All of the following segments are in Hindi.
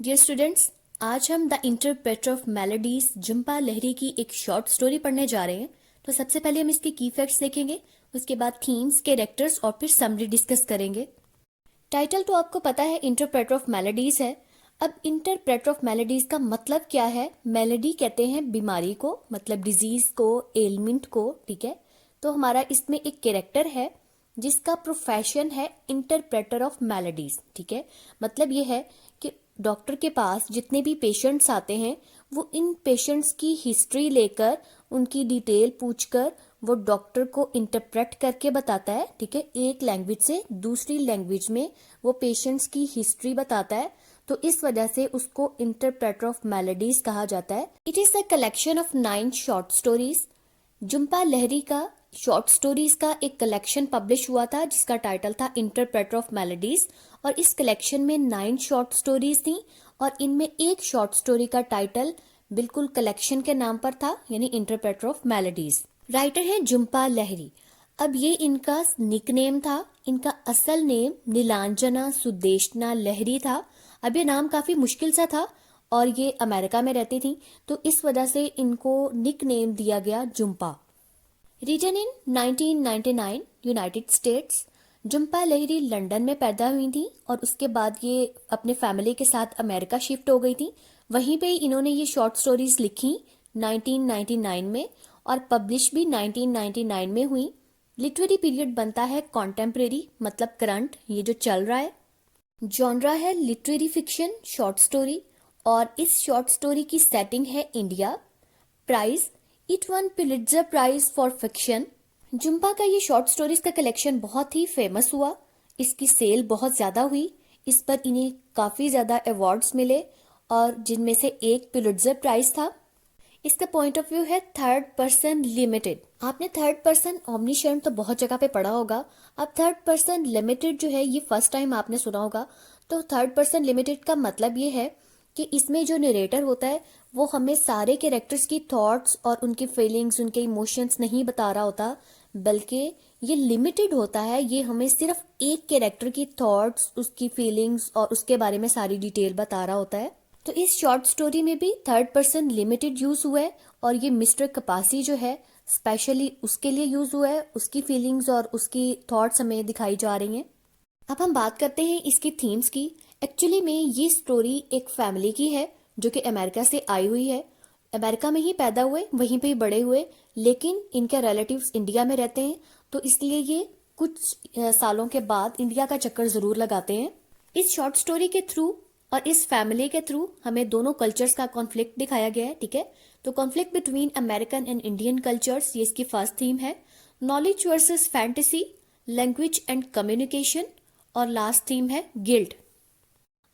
डियर स्टूडेंट्स, आज हम the interpreter of melodies Jhumpa Lahiri की एक शॉर्ट स्टोरी पढ़ने जा रहे हैं। तो सबसे पहले हम इसके की फैक्ट्स देखेंगे, उसके बाद थीम्स, कैरेक्टर्स और फिर समरी डिस्कस करेंगे। टाइटल तो आपको पता है, इंटरप्रेटर ऑफ मेलोडीज है। अब इंटरप्रेटर ऑफ मेलोडीज का मतलब क्या है? मेलोडी कहते हैं बीमारी को, मतलब डिजीज को, एलिमेंट को, ठीक है। तो हमारा इसमें एक कैरेक्टर है जिसका प्रोफेशन है इंटरप्रेटर ऑफ मेलोडीज, ठीक है। मतलब ये है कि डॉक्टर के पास जितने भी पेशेंट्स आते हैं वो इन पेशेंट्स की हिस्ट्री लेकर, उनकी डिटेल पूछकर वो डॉक्टर को इंटरप्रेट करके बताता है, ठीक है। एक लैंग्वेज से दूसरी लैंग्वेज में वो पेशेंट्स की हिस्ट्री बताता है, तो इस वजह से उसको इंटरप्रेटर ऑफ मेलोडीज कहा जाता है। It is a collection of 9 short stories. Jhumpa Lahiri का शॉर्ट स्टोरीज का एक कलेक्शन पब्लिश हुआ था जिसका टाइटल था इंटरप्रेटर ऑफ मेलोडीज, और इस कलेक्शन में 9 शॉर्ट स्टोरीज थी और इनमें एक शॉर्ट स्टोरी का टाइटल बिल्कुल कलेक्शन के नाम पर था, यानी इंटरप्रेटर ऑफ मेलोडीज। राइटर है झुम्पा लाहिरी। अब ये इनका निकनेम था, इनका असल नेम नीलांजना सुदेशना लाहिरी था। अब ये नाम काफी मुश्किल सा था और ये अमेरिका में रहती थी, तो इस वजह से इनको निकनेम दिया गया Jhumpa. Written in 1999 United States. Jhumpa Lahiri London में पैदा हुई थी और उसके बाद ये अपने फैमिली के साथ अमेरिका शिफ्ट हो गई थी। वहीं पे इन्होंने ये शॉर्ट स्टोरीज लिखी 1999 में और पब्लिश भी 1999 में हुई। लिटरेरी पीरियड बनता है कॉन्टेम्परेरी, मतलब करंट, ये जो चल रहा है। जॉनरा है लिटरेरी फिक्शन, शॉर्ट स्टोरी, और इस शॉर्ट स्टोरी की सेटिंग है India. Prize, it won Pulitzer prize for fiction. Jhumpa का ये शॉर्ट स्टोरीज का कलेक्शन बहुत ही फेमस हुआ, इसकी सेल बहुत ज्यादा हुई, इस पर इन्हें काफी ज्यादा अवार्ड्स मिले और जिनमें से एक पुलित्जर प्राइज था। इसका पॉइंट ऑफ व्यू है थर्ड पर्सन लिमिटेड। आपने थर्ड पर्सन ओमनिशेंट तो बहुत जगह पे पढ़ा होगा, अब थर्ड पर्सन लिमिटेड जो है ये फर्स्ट टाइम आपने सुना होगा। तो थर्ड पर्सन लिमिटेड का मतलब ये है कि इसमें जो नरेटर होता है वो हमें सारे कैरेक्टर्स की थॉट्स और उनकी फीलिंग्स, उनके इमोशंस नहीं बता रहा होता, बल्कि ये लिमिटेड होता है, ये हमें सिर्फ एक कैरेक्टर की थॉट्स, उसकी फीलिंग्स और उसके बारे में सारी डिटेल बता रहा होता है। तो इस शॉर्ट स्टोरी में भी थर्ड पर्सन लिमिटेड यूज हुआ है और ये मिस्टर कपासी जो है स्पेशली उसके लिए यूज हुआ है, उसकी फीलिंग्स और उसकी थॉट्स हमें दिखाई जा रही हैं। अब हम बात करते हैं इसकी थीम्स की। एक्चुअली में ये स्टोरी एक फैमिली की है जो कि अमेरिका से आई हुई है। अमेरिका में ही पैदा हुए, वहीं पे ही बड़े हुए, लेकिन इनके रिलेटिव्स इंडिया में रहते हैं, तो इसलिए ये कुछ सालों के बाद इंडिया का चक्कर जरूर लगाते हैं। इस शॉर्ट स्टोरी के थ्रू और इस फैमिली के थ्रू हमें दोनों कल्चर्स का कॉन्फ्लिक्ट दिखाया गया है, ठीक है। तो conflict between American and Indian cultures, ये इसकी फर्स्ट थीम है। Knowledge versus fantasy, language and communication, और लास्ट थीम है गिल्ट।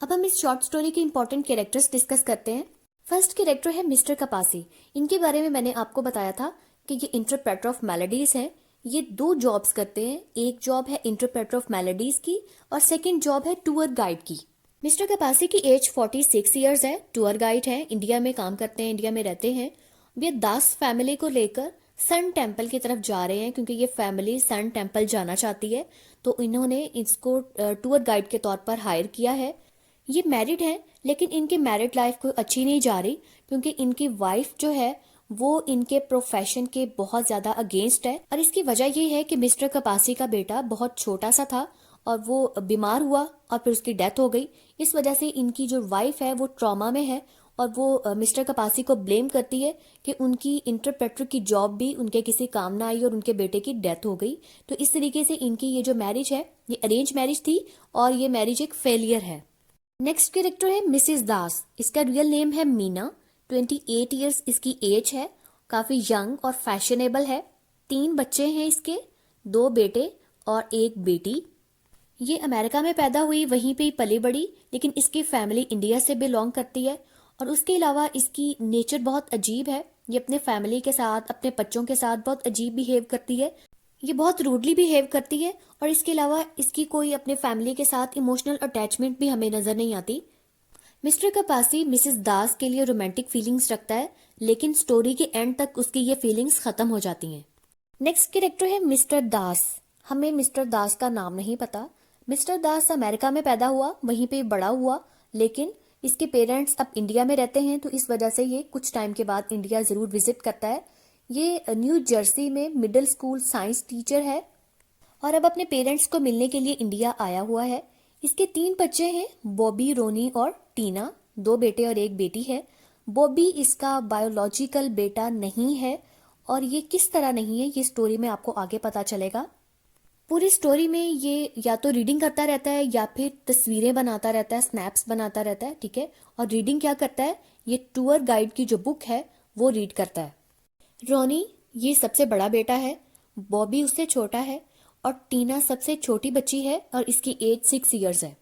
अब हम इस शॉर्ट स्टोरी के इंपॉर्टेंट कैरेक्टर्स डिस्कस करते हैं। फर्स्ट कैरेक्टर है मिस्टर कपासी। इनके बारे में मैंने आपको बताया था कि ये इंटरप्रेटर ऑफ मेलोडीज है। ये 2 जॉब्स करते हैं, एक जॉब है इंटरप्रेटर ऑफ मेलोडीज की और सेकंड जॉब है टूर गाइड की। मिस्टर कपासी की एज 46 ईयर्स है, टूर गाइड है, इंडिया में काम करते हैं, इंडिया में रहते हैं। वे दास फैमिली को लेकर सन टेम्पल की तरफ जा रहे हैं क्योंकि ये फैमिली सन टेम्पल जाना चाहती है, तो इन्होंने इसको टूर गाइड के तौर पर हायर किया है। ये मैरिड हैं, लेकिन इनकी मैरिड लाइफ कोई अच्छी नहीं जा रही क्योंकि इनकी वाइफ जो है वो इनके प्रोफेशन के बहुत ज्यादा अगेंस्ट है, और इसकी वजह ये है कि मिस्टर कपासी का बेटा बहुत छोटा सा था और वो बीमार हुआ और फिर उसकी डेथ हो गई। इस वजह से इनकी जो वाइफ है वो ट्रॉमा में है और वो मिस्टर कपासी को ब्लेम करती है कि उनकी इंटरप्रेटर की जॉब भी उनके किसी काम ना आई और उनके बेटे की डेथ हो गई। तो इस तरीके से इनकी ये जो मैरिज है ये अरेंज मैरिज थी और ये मैरिज एक फेलियर है। नेक्स्ट कैरेक्टर है मिसिस दास। इसका रियल नेम है मीना। 28 ईयर्स इसकी एज है, काफी यंग और फैशनेबल है। 3 बच्चे हैं इसके, 2 बेटे और 1 बेटी। ये अमेरिका में पैदा हुई, वहीं पे ही पली बड़ी, लेकिन इसकी फैमिली इंडिया से बिलोंग करती है। और उसके अलावा इसकी नेचर बहुत अजीब है, ये अपने फैमिली के साथ, अपने बच्चों के साथ बहुत अजीब बिहेव करती है, ये बहुत रूडली बिहेव करती है। और इसके अलावा इसकी कोई अपने फैमिली के साथ इमोशनल अटैचमेंट भी हमें नजर नहीं आती। मिस्टर कपासी मिसेस दास के लिए रोमांटिक फीलिंग्स रखता है, लेकिन स्टोरी के एंड तक उसकी ये फीलिंग्स खत्म हो जाती हैं। नेक्स्ट कैरेक्टर है मिस्टर दास। हमें मिस्टर दास का नाम नहीं पता। मिस्टर दास अमेरिका में पैदा हुआ, वहीं पे बड़ा हुआ, लेकिन इसके पेरेंट्स अब इंडिया में रहते हैं, तो इस वजह से ये कुछ टाइम के बाद इंडिया जरूर विजिट करता है। ये न्यू जर्सी में मिडिल स्कूल साइंस टीचर है और अब अपने पेरेंट्स को मिलने के लिए इंडिया आया हुआ है। इसके 3 बच्चे हैं, बॉबी, रोनी और टीना। 2 बेटे और 1 बेटी है। बॉबी इसका बायोलॉजिकल बेटा नहीं है और ये किस तरह नहीं है, ये स्टोरी में आपको आगे पता चलेगा। पूरी स्टोरी में ये या तो रीडिंग करता रहता है या फिर तस्वीरें बनाता रहता है, स्नैप्स बनाता रहता है, ठीक है। और रीडिंग क्या करता है, ये टूर गाइड की जो बुक है वो रीड करता है। रोनी ये सबसे बड़ा बेटा है, बॉबी उससे छोटा है और टीना सबसे छोटी बच्ची है और इसकी एज 6 इयर्स है।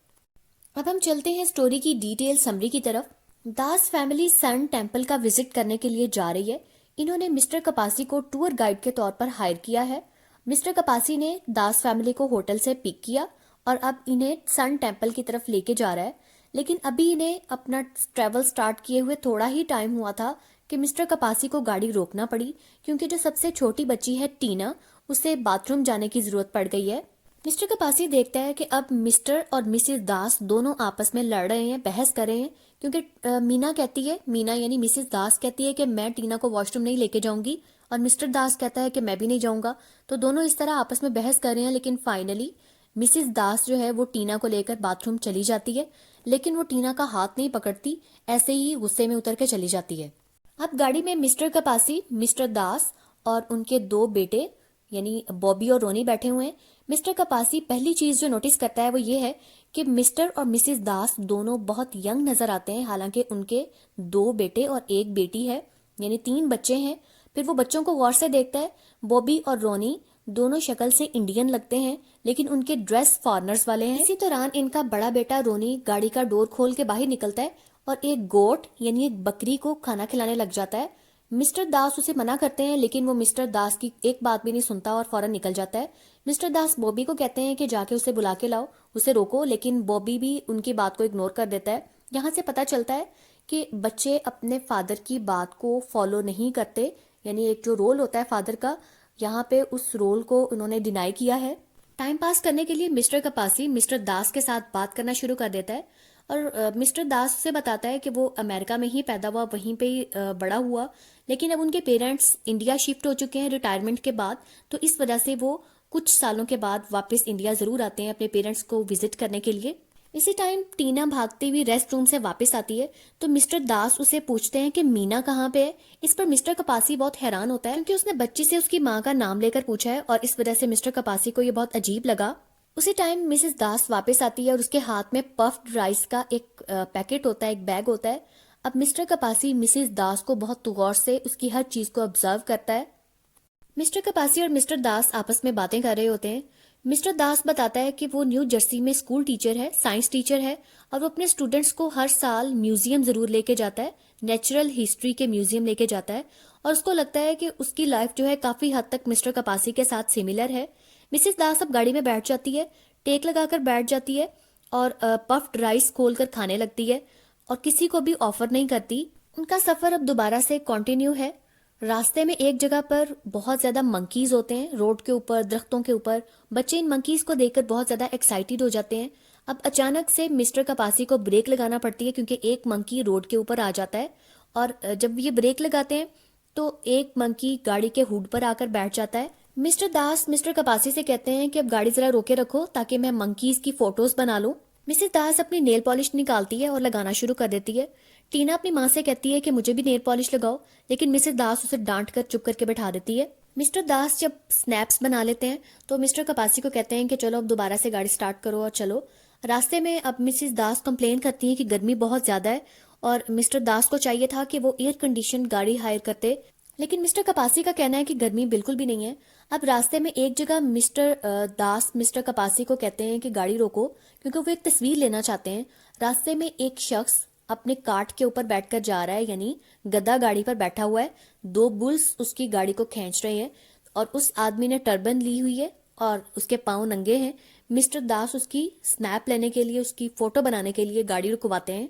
अब हम चलते हैं स्टोरी की डिटेल समरी की तरफ। दास फैमिली सन टेम्पल का विजिट करने के लिए जा रही है। इन्होंने मिस्टर कपासी को टूर गाइड के तौर पर हायर किया है। मिस्टर कपासी ने दास फैमिली को होटल से पिक किया और अब इन्हें सन टेम्पल की तरफ लेके जा रहा है। लेकिन अभी इन्हें अपना ट्रेवल स्टार्ट किए हुए थोड़ा ही टाइम हुआ था कि मिस्टर कपासी को गाड़ी रोकना पड़ी, क्योंकि जो सबसे छोटी बच्ची है टीना, उसे बाथरूम जाने की जरूरत पड़ गई है। मिस्टर कपासी देखता है कि अब मिस्टर और मिसेस दास दोनों आपस में लड़ रहे हैं, बहस कर रहे हैं, क्योंकि मीना कहती है, मीना यानी मिसेस दास कहती है कि मैं टीना को वॉशरूम नहीं लेके जाऊंगी और मिस्टर दास कहता है कि मैं भी नहीं जाऊंगा। तो दोनों इस तरह आपस में बहस कर रहे हैं, लेकिन फाइनली मिसेस दास जो है वो टीना को लेकर बाथरूम चली जाती है, लेकिन वो टीना का हाथ नहीं पकड़ती, ऐसे ही गुस्से में उतर के चली जाती है। अब गाड़ी में मिस्टर कपासी, मिस्टर दास और उनके 2 बेटे यानी बॉबी और रोनी बैठे हुए हैं। मिस्टर कपासी पहली चीज जो नोटिस करता है वो ये है कि मिस्टर और मिसेस दास दोनों बहुत यंग नजर आते हैं, हालांकि उनके 2 बेटे और 1 बेटी है, यानी 3 बच्चे हैं। फिर वो बच्चों को गौर से देखता है। बॉबी और रोनी दोनों शक्ल से इंडियन लगते हैं, लेकिन उनके ड्रेस फॉरेनर्स वाले हैं। इसी दौरान इनका बड़ा बेटा रोनी गाड़ी का डोर खोल के बाहर निकलता है और एक गोट यानी एक बकरी को खाना खिलाने लग जाता है। मिस्टर दास उसे मना करते हैं, लेकिन वो मिस्टर दास की एक बात भी नहीं सुनता और फौरन निकल जाता है। मिस्टर दास बॉबी को कहते हैं कि जाके उसे बुला के लाओ, उसे रोको, लेकिन बॉबी भी उनकी बात को इग्नोर कर देता है। यहाँ से पता चलता है कि बच्चे अपने फादर की बात को फॉलो नहीं करते, यानी एक जो रोल होता है फादर का, यहाँ पे उस रोल को उन्होंने डिनाई किया है। टाइम पास करने के लिए मिस्टर कपासी मिस्टर दास के साथ बात करना शुरू कर देता है और मिस्टर दास से बताता है कि वो अमेरिका में ही पैदा हुआ, वहीं पे ही बड़ा हुआ, लेकिन अब उनके पेरेंट्स इंडिया शिफ्ट हो चुके हैं रिटायरमेंट के बाद, तो इस वजह से वो कुछ सालों के बाद वापस इंडिया जरूर आते हैं अपने पेरेंट्स को विजिट करने के लिए। इसी टाइम टीना भागती हुई रेस्ट रूम से वापस आती है, तो मिस्टर दास उसे पूछते हैं कि मीना कहाँ पे है। इस पर मिस्टर कपासी बहुत हैरान होता है, क्योंकि उसने बच्ची से उसकी माँ का नाम लेकर पूछा है और इस वजह से मिस्टर कपासी को ये बहुत अजीब लगा। उसी टाइम मिसेस दास वापस आती है और उसके हाथ में पफ्ड राइस का एक पैकेट होता है, एक बैग होता है। अब मिस्टर कपासी मिसेस दास को बहुत गौर से उसकी हर चीज को ऑब्जर्व करता है। मिस्टर कपासी और मिस्टर दास आपस में बातें कर रहे होते हैं। मिस्टर दास बताता है कि वो न्यू जर्सी में स्कूल टीचर है, साइंस टीचर है, और वो अपने स्टूडेंट्स को हर साल म्यूजियम जरूर लेके जाता है, नेचुरल हिस्ट्री के म्यूजियम लेके जाता है, और उसको लगता है कि उसकी लाइफ जो है काफी हद तक मिस्टर कपासी के साथ सिमिलर है। मिसेस दास अब गाड़ी में बैठ जाती है, टेक लगाकर बैठ जाती है और पफ्ड राइस खोलकर खाने लगती है और किसी को भी ऑफर नहीं करती। उनका सफर अब दोबारा से कंटिन्यू है। रास्ते में एक जगह पर बहुत ज्यादा मंकीज होते हैं, रोड के ऊपर, दरख्तों के ऊपर। बच्चे इन मंकीज को देखकर बहुत ज्यादा एक्साइटेड हो जाते हैं। अब अचानक से मिस्टर कपासी को ब्रेक लगाना पड़ती है, क्योंकि एक मंकी रोड के ऊपर आ जाता है और जब ये ब्रेक लगाते हैं तो एक मंकी गाड़ी के हुड पर आकर बैठ जाता है। मिस्टर दास मिस्टर कपासी से कहते हैं कि अब गाड़ी जरा रोके रखो ताकि मैं मंकीज की फोटोज बना लूं। मिसेस दास अपनी नेल पॉलिश निकालती है और लगाना शुरू कर देती है। टीना अपनी माँ से कहती है कि मुझे भी नेल पॉलिश लगाओ, लेकिन मिसेस दास उसे डांट कर चुप करके बैठा देती है। मिस्टर दास जब स्नैप्स बना लेते हैं तो मिस्टर कपासी को कहते हैं कि चलो अब दोबारा से गाड़ी स्टार्ट करो और चलो। रास्ते में अब मिसेस दास कंप्लेन करती है कि गर्मी बहुत ज्यादा है और मिस्टर दास को चाहिए था कि वो एयर कंडीशन गाड़ी हायर करते, लेकिन मिस्टर कपासी का कहना है कि गर्मी बिल्कुल भी नहीं है। अब रास्ते में एक जगह मिस्टर दास मिस्टर कपासी को कहते हैं कि गाड़ी रोको, क्योंकि वो एक तस्वीर लेना चाहते हैं। रास्ते में एक शख्स अपने कार्ट के ऊपर बैठकर जा रहा है, यानी गधा गाड़ी पर बैठा हुआ है। 2 बुल्स उसकी गाड़ी को खींच रहे हैं और उस आदमी ने टर्बन ली हुई है और उसके पांव नंगे हैं। मिस्टर दास उसकी स्नैप लेने के लिए, उसकी फोटो बनाने के लिए गाड़ी रुकवाते हैं।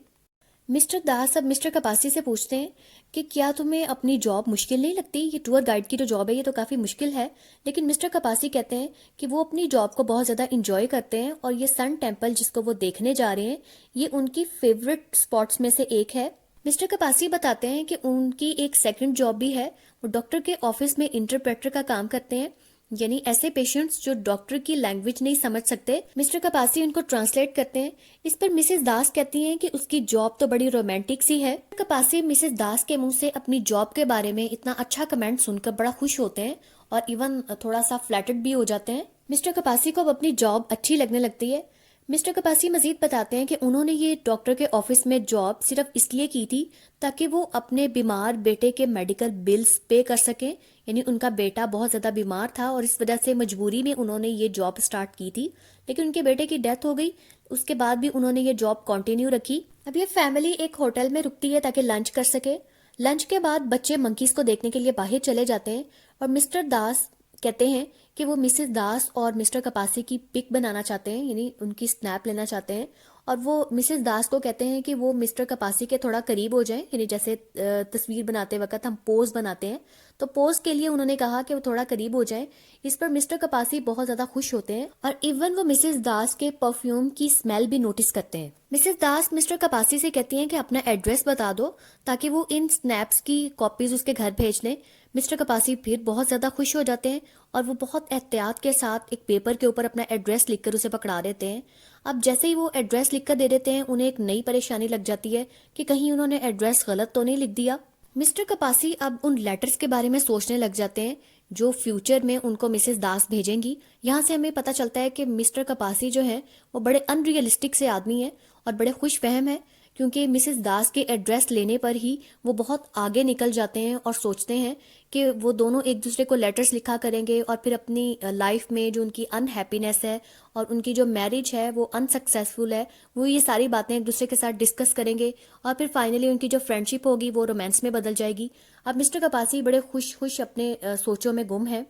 मिस्टर दास अब मिस्टर कपासी से पूछते हैं कि क्या तुम्हें अपनी जॉब मुश्किल नहीं लगती? ये टूर गाइड की जो जॉब है ये तो काफ़ी मुश्किल है। लेकिन मिस्टर कपासी कहते हैं कि वो अपनी जॉब को बहुत ज़्यादा इंजॉय करते हैं और ये सन टेम्पल जिसको वो देखने जा रहे हैं ये उनकी फेवरेट स्पॉट्स में से एक है। मिस्टर कपासी बताते हैं कि उनकी एक सेकंड जॉब भी है। वो डॉक्टर के ऑफिस में इंटरप्रेटर का काम करते हैं, यानी ऐसे पेशेंट्स जो डॉक्टर की लैंग्वेज नहीं समझ सकते मिस्टर कपासी उनको ट्रांसलेट करते हैं। इस पर मिसेस दास कहती हैं कि उसकी जॉब तो बड़ी रोमांटिक सी है। कपासी मिसेस दास के मुंह से अपनी जॉब के बारे में इतना अच्छा कमेंट सुनकर बड़ा खुश होते हैं और इवन थोड़ा सा फ्लैटर्ड भी हो जाते हैं। मिस्टर कपासी को अब अपनी जॉब अच्छी लगने लगती है। मिस्टर कपासी मजीद बताते हैं कि उन्होंने ये डॉक्टर के ऑफिस में जॉब सिर्फ इसलिए की थी ताकि वो अपने बीमार बेटे के मेडिकल बिल्स पे कर सकें, यानी उनका बेटा बहुत ज़्यादा बीमार था और इस वजह से मजबूरी में उन्होंने ये जॉब स्टार्ट की थी। लेकिन उनके बेटे की डेथ हो गई, उसके बाद भी उन्होंने ये जॉब कंटिन्यू रखी। अब ये फैमिली एक होटल में रुकती है ताकि लंच कर सके। लंच के बाद बच्चे मंकीज को देखने के लिए बाहर चले जाते हैं और मिस्टर दास कहते हैं कि वो मिसेस दास और मिस्टर कपासी की पिक बनाना चाहते हैं, यानी उनकी स्नैप लेना चाहते हैं। और वो मिसेस दास को कहते हैं कि वो मिस्टर कपासी के थोड़ा करीब हो जाएं, यानी जैसे तस्वीर बनाते वक्त हम पोज बनाते हैं तो पोज के लिए उन्होंने कहा कि वो थोड़ा करीब हो जाएं। इस पर मिस्टर कपासी बहुत ज्यादा खुश होते हैं और इवन वो मिसेस दास के परफ्यूम की स्मेल भी नोटिस करते हैं। मिसेस दास मिस्टर कपासी से कहती हैं कि अपना एड्रेस बता दो ताकि वो इन स्नैप्स की कॉपीज उसके घर भेज लें। मिस्टर कपासी फिर बहुत ज्यादा खुश हो जाते हैं और वो बहुत एहतियात के साथ एक पेपर के ऊपर अपना एड्रेस लिखकर उसे पकड़ा देते हैं। अब जैसे ही वो एड्रेस लिखकर दे देते हैं उन्हें एक नई परेशानी लग जाती है कि कहीं उन्होंने एड्रेस गलत तो नहीं लिख दिया। मिस्टर कपासी अब उन लेटर्स के बारे में सोचने लग जाते हैं जो फ्यूचर में उनको मिसेस दास भेजेंगी। यहाँ से हमें पता चलता है कि मिस्टर कपासी जो है वो बड़े अनरियलिस्टिक से आदमी है और बड़े खुश फहम है, क्योंकि मिसेस दास के एड्रेस लेने पर ही वो बहुत आगे निकल जाते हैं और सोचते हैं कि वो दोनों एक दूसरे को लेटर्स लिखा करेंगे और फिर अपनी लाइफ में जो उनकी अनहैप्पीनेस है और उनकी जो मैरिज है वो अनसक्सेसफुल है वो ये सारी बातें एक दूसरे के साथ डिस्कस करेंगे और फिर फाइनली उनकी जो फ्रेंडशिप होगी वो रोमांस में बदल जाएगी। अब मिस्टर कपासी बड़े खुश खुश अपने सोचों में गुम है।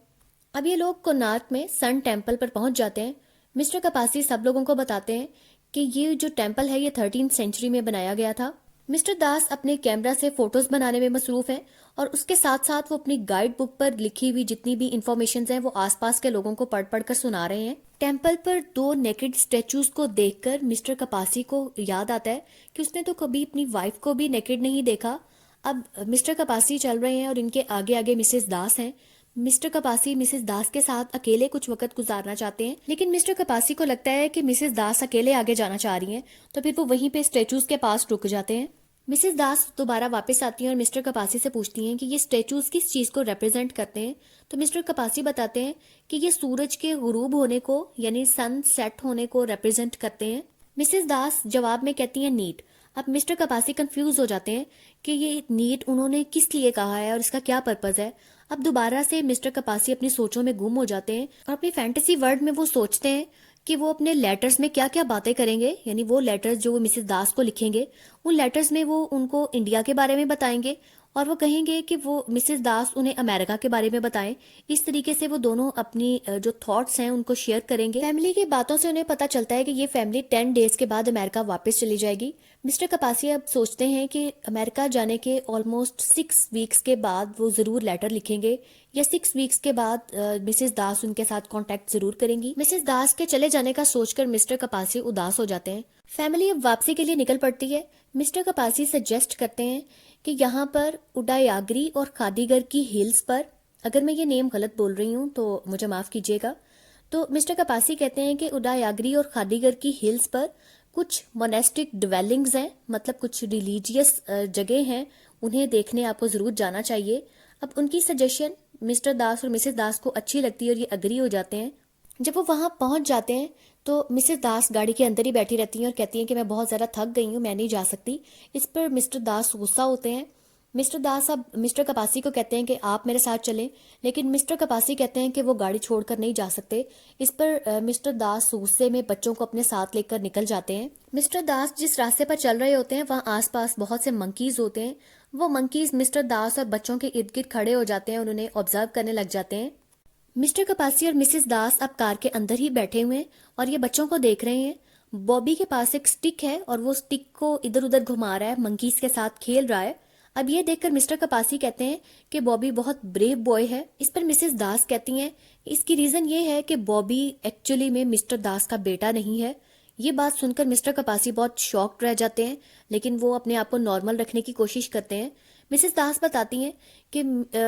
अब ये लोग कोणार्क में सन टेम्पल पर पहुंच जाते हैं। मिस्टर कपासी सब लोगों को बताते हैं कि ये जो टेम्पल है ये 13th सेंचुरी में बनाया गया था। मिस्टर दास अपने कैमरा से फोटोज बनाने में मसरूफ हैं और उसके साथ साथ वो अपनी गाइड बुक पर लिखी हुई जितनी भी इंफॉर्मेशन है वो आसपास के लोगों को पढ़ पढ़ कर सुना रहे हैं। टेम्पल पर 2 नेकेड स्टेचूज को देखकर मिस्टर कपासी को याद आता है कि उसने तो कभी अपनी वाइफ को भी नेकेड नहीं देखा। अब मिस्टर कपासी चल रहे हैं और इनके आगे आगे मिसेस दास हैं। मिस्टर कपासी मिसेस दास के साथ अकेले कुछ वक्त गुजारना चाहते हैं, लेकिन मिस्टर कपासी को लगता है कि मिसेस दास अकेले आगे जाना चाह रही हैं, तो फिर वो वहीं पे स्टेचूज के पास रुक जाते हैं। मिसेस दास दोबारा वापस आती हैं और मिस्टर कपासी से पूछती हैं कि ये स्टेचूज किस चीज को रिप्रेजेंट करते हैं। तो मिस्टर कपासी बताते हैं कि ये सूरज के गुरूब होने को यानी सन सेट होने को रिप्रेजेंट करते हैं। मिसेस दास जवाब में कहती हैं नीट। अब मिस्टर कपासी कंफ्यूज हो जाते हैं कि ये नीट उन्होंने किस लिए कहा है और इसका क्या पर्पज है। अब दोबारा से मिस्टर कपासी अपनी सोचों में गुम हो जाते हैं और अपनी फैंटेसी वर्ल्ड में वो सोचते हैं कि वो अपने लेटर्स में क्या क्या बातें करेंगे, यानी वो लेटर्स जो वो मिसेस दास को लिखेंगे उन लेटर्स में वो उनको इंडिया के बारे में बताएंगे और वो कहेंगे कि वो मिसेस दास उन्हें अमेरिका के बारे में बताएं। इस तरीके से वो दोनों अपनी जो थॉट्स हैं उनको शेयर करेंगे। फैमिली की बातों से उन्हें पता चलता है कि ये फैमिली 10 डेज के बाद अमेरिका वापस चली जाएगी। मिस्टर कपासी अब सोचते हैं कि अमेरिका जाने के ऑलमोस्ट 6 वीक्स के बाद वो जरूर लेटर लिखेंगे या 6 वीक्स के बाद मिसेस दास उनके साथ कांटेक्ट जरूर करेंगी। मिसेस दास के चले जाने का सोचकर मिस्टर कपासी उदास हो जाते हैं। फैमिली अब वापसी के लिए निकल पड़ती है। मिस्टर कपासी सजेस्ट करते हैं कि यहाँ पर उडायागरी और खादीगर की हिल्स पर, अगर मैं ये नेम गलत बोल रही हूँ तो मुझे माफ कीजिएगा, तो मिस्टर कपासी कहते हैं कि उडायागरी और खादीगर की हिल्स पर कुछ मोनेस्टिक डिवेलिंग्स हैं, मतलब कुछ रिलीजियस जगह हैं, उन्हें देखने आपको जरूर जाना चाहिए। अब उनकी सजेशन मिस्टर दास और मिसेस दास को अच्छी लगती है और ये अग्री हो जाते हैं। जब वो वहां पहुंच जाते हैं तो मिसेस दास गाड़ी के अंदर ही बैठी रहती हैं और कहती हैं कि मैं बहुत ज्यादा थक गई हूँ, मैं नहीं जा सकती। इस पर मिस्टर दास गुस्सा होते हैं। मिस्टर दास अब मिस्टर कपासी को कहते हैं कि आप मेरे साथ चलें, लेकिन मिस्टर कपासी कहते हैं कि वो गाड़ी छोड़कर नहीं जा सकते। इस पर मिस्टर दास गुस्से में बच्चों को अपने साथ लेकर निकल जाते हैं। मिस्टर दास जिस रास्ते पर चल रहे होते हैं वहाँ आसपास बहुत से मंकीज होते हैं। वो मंकीज मिस्टर दास और बच्चों के इर्द गिर्द खड़े हो जाते हैं और उन्हें ऑब्जर्व करने लग जाते हैं। मिस्टर कपासी और मिसेस दास अब कार के अंदर ही बैठे हुए हैं और ये बच्चों को देख रहे हैं बॉबी के पास एक स्टिक है और वो स्टिक को इधर उधर घुमा रहा है, मंकीज के साथ खेल रहा है। अब ये देखकर मिस्टर कपासी कहते हैं कि बॉबी बहुत ब्रेव बॉय है। इस पर मिसेस दास कहती हैं इसकी रीजन ये है कि बॉबी एक्चुअली में मिस्टर दास का बेटा नहीं है। ये बात सुनकर मिस्टर कपासी बहुत शॉक्ड रह जाते हैं, लेकिन वो अपने आप को नॉर्मल रखने की कोशिश करते हैं। मिसेस दास बताती हैं कि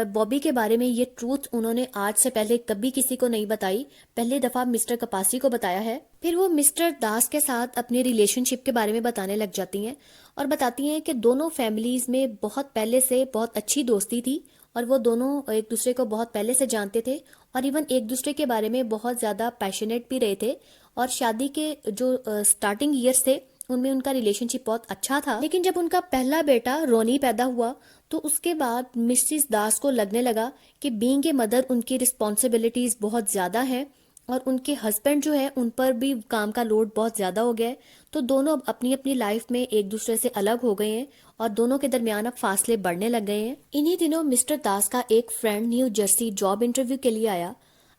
बॉबी के बारे में ये ट्रूथ उन्होंने आज से पहले कभी किसी को नहीं बताई, पहली दफा मिस्टर कपासी को बताया है। फिर वो मिस्टर दास के साथ अपनी रिलेशनशिप के बारे में बताने लग जाती हैं और बताती हैं कि दोनों फैमिलीज में बहुत पहले से बहुत अच्छी दोस्ती थी और वो दोनों एक दूसरे को बहुत पहले से जानते थे और इवन एक दूसरे के बारे में बहुत ज्यादा पैशनेट भी रहे थे। और शादी के जो स्टार्टिंग ईयर्स थे उनमें उनका रिलेशनशिप बहुत अच्छा था। लेकिन जब उनका पहला बेटा रोनी पैदा हुआ तो उसके बाद मिसेस दास को लगने लगा कि बीइंग ए मदर उनकी रिस्पॉन्सिबिलिटीज बहुत ज्यादा है और उनके हस्बैंड जो है उन पर भी काम का लोड बहुत ज्यादा हो गया है। तो दोनों अब अपनी अपनी लाइफ में एक दूसरे से अलग हो गए हैं और दोनों के दरमियान अब फासले बढ़ने लग गए हैं। इन्हीं दिनों मिस्टर दास का एक friend new Jersey job interview के लिए आया।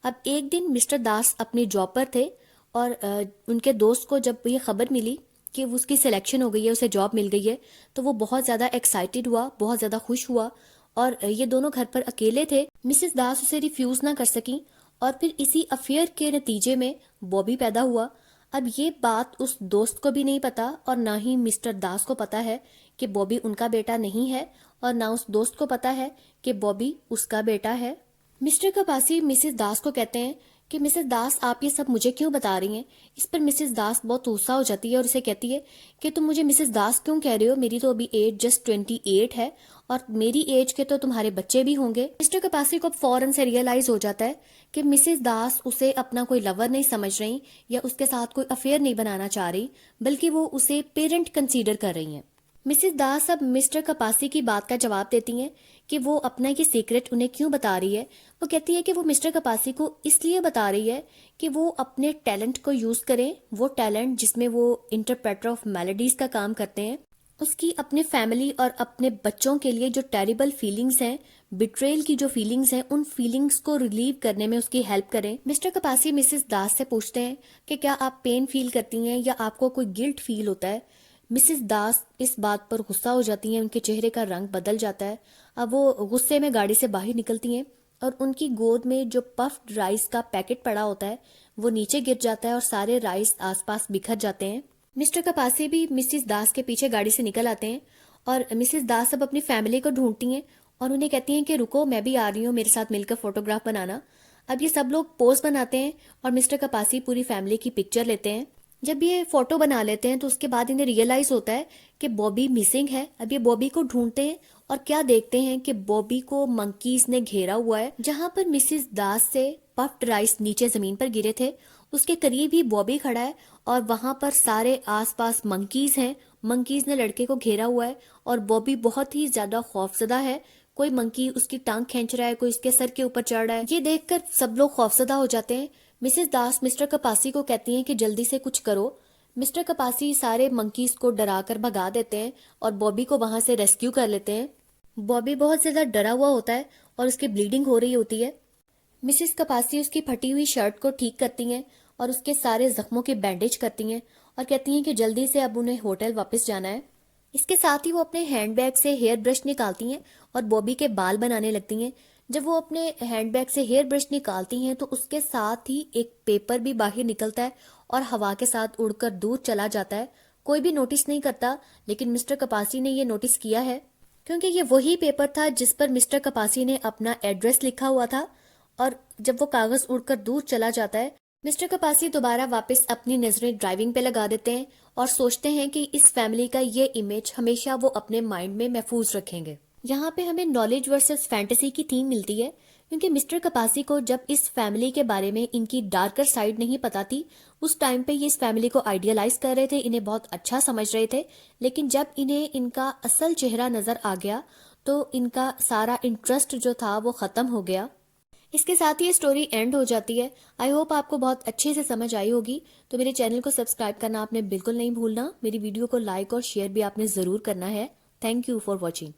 अब एक दिन मिस्टर दास अपनी जॉब पर थे और उनके दोस्त को जब ये खबर मिली कि उसकी सिलेक्शन हो गई है, उसे जॉब मिल गई है, तो वो बहुत ज्यादा एक्साइटेड हुआ, बहुत ज्यादा खुश हुआ। और ये दोनों घर पर अकेले थे। मिसेस दास उसे रिफ्यूज ना कर सकी और फिर इसी अफेयर के नतीजे में बॉबी पैदा हुआ। अब ये बात उस दोस्त को भी नहीं पता और ना ही मिस्टर दास को पता है कि बॉबी उनका बेटा नहीं है और ना उस दोस्त को पता है कि बॉबी उसका बेटा है। मिस्टर कपासी मिसेस दास को कहते हैं कि मिसेस दास आप ये सब मुझे क्यों बता रही हैं। इस पर मिसेस दास बहुत गुस्सा हो जाती है और उसे कहती है कि तुम मुझे मिसेस दास क्यों कह रहे हो, मेरी तो अभी एज जस्ट 28 है और मेरी एज के तो तुम्हारे बच्चे भी होंगे। मिस्टर कपासी को फौरन से रियलाइज हो जाता है कि मिसेस दास उसे अपना कोई लवर नहीं समझ रही या उसके साथ कोई अफेयर नहीं बनाना चाह रही, बल्कि वो उसे पेरेंट कंसीडर कर रही हैं। मिसेस दास अब मिस्टर कपासी की बात का जवाब देती हैं कि वो अपना ये सीक्रेट उन्हें क्यों बता रही है। वो कहती है कि वो मिस्टर कपासी को इसलिए बता रही है कि वो अपने टैलेंट को यूज करें, वो टैलेंट जिसमें वो इंटरप्रेटर ऑफ मेलोडीज का काम करते हैं, उसकी अपने फैमिली और अपने बच्चों के लिए जो टेरिबल फीलिंग्स हैं, बिट्रेयल की जो फीलिंग्स हैं, उन फीलिंग्स को रिलीव करने में उसकी हेल्प करें। मिस्टर कपासी मिसेस दास से पूछते हैं कि क्या आप पेन फील करती हैं या आपको कोई गिल्ट फील होता है। मिसेस दास इस बात पर गुस्सा हो जाती हैं, उनके चेहरे का रंग बदल जाता है। अब वो गुस्से में गाड़ी से बाहर निकलती हैं और उनकी गोद में जो पफ्ड राइस का पैकेट पड़ा होता है वो नीचे गिर जाता है और सारे राइस आसपास बिखर जाते हैं। मिस्टर कपासी भी मिसेस दास के पीछे गाड़ी से निकल आते हैं और मिसेस दास अब अपनी फैमिली को ढूंढती हैं और उन्हें कहती हैं कि रुको, मैं भी आ रही हूँ, मेरे साथ मिलकर फोटोग्राफ बनाना। अब ये सब लोग पोज बनाते हैं और मिस्टर कपासी पूरी फैमिली की पिक्चर लेते हैं। जब ये फोटो बना लेते हैं तो उसके बाद इन्हें रियलाइज होता है कि बॉबी मिसिंग है। अब ये बॉबी को ढूंढते हैं और क्या देखते हैं कि बॉबी को मंकीज ने घेरा हुआ है। जहां पर मिसेस दास से पफ्ड राइस नीचे जमीन पर गिरे थे उसके करीब ही बॉबी खड़ा है और वहां पर सारे आसपास मंकीज हैं। मंकीज ने लड़के को घेरा हुआ है और बॉबी बहुत ही ज्यादा खौफजदा है। कोई मंकी उसकी टांग खींच रहा है, कोई उसके सर के ऊपर चढ़ रहा है। ये देखकर सब लोग खौफजदा हो जाते हैं। मिसेस दास मिस्टर कपासी को कहती हैं कि जल्दी से कुछ करो। मिस्टर कपासी सारे मंकीज को डराकर भगा देते हैं और बॉबी को वहां से रेस्क्यू कर लेते हैं। बॉबी बहुत ज्यादा डरा हुआ होता है और उसकी ब्लीडिंग हो रही होती है। मिसेस कपासी उसकी फटी हुई शर्ट को ठीक करती हैं और उसके सारे जख्मों की बैंडेज करती हैं और कहती हैं कि जल्दी से अब उन्हें होटल वापस जाना है। इसके साथ ही वो अपने हैंडबैग से हेयर ब्रश निकालती हैं और बॉबी के बाल बनाने लगती हैं। जब वो अपने हैंडबैग से हेयर ब्रश निकालती हैं तो उसके साथ ही एक पेपर भी बाहर निकलता है और हवा के साथ उड़कर दूर चला जाता है। कोई भी नोटिस नहीं करता, लेकिन मिस्टर कपासी ने ये नोटिस किया है क्योंकि ये वही पेपर था जिस पर मिस्टर कपासी ने अपना एड्रेस लिखा हुआ था। और जब वो कागज उड़कर दूर चला जाता है, मिस्टर कपासी दोबारा वापस अपनी नजरें ड्राइविंग पे लगा देते हैं और सोचते हैं कि इस फैमिली का ये इमेज हमेशा वो अपने माइंड में महफूज रखेंगे। यहाँ पे हमें नॉलेज वर्सेस फैंटेसी की थीम मिलती है क्योंकि मिस्टर कपासी को जब इस फैमिली के बारे में इनकी डार्कर साइड नहीं पता थी, उस टाइम पे ये इस फैमिली को आइडियलाइज कर रहे थे, इन्हें बहुत अच्छा समझ रहे थे। लेकिन जब इन्हें इनका असल चेहरा नजर आ गया तो इनका सारा इंटरेस्ट जो था वो खत्म हो गया। इसके साथ ही ये स्टोरी एंड हो जाती है। आई होप आपको बहुत अच्छे से समझ आई होगी। तो मेरे चैनल को सब्सक्राइब करना आपने बिल्कुल नहीं भूलना। मेरी वीडियो को लाइक और शेयर भी आपने जरूर करना है। Thank you for watching.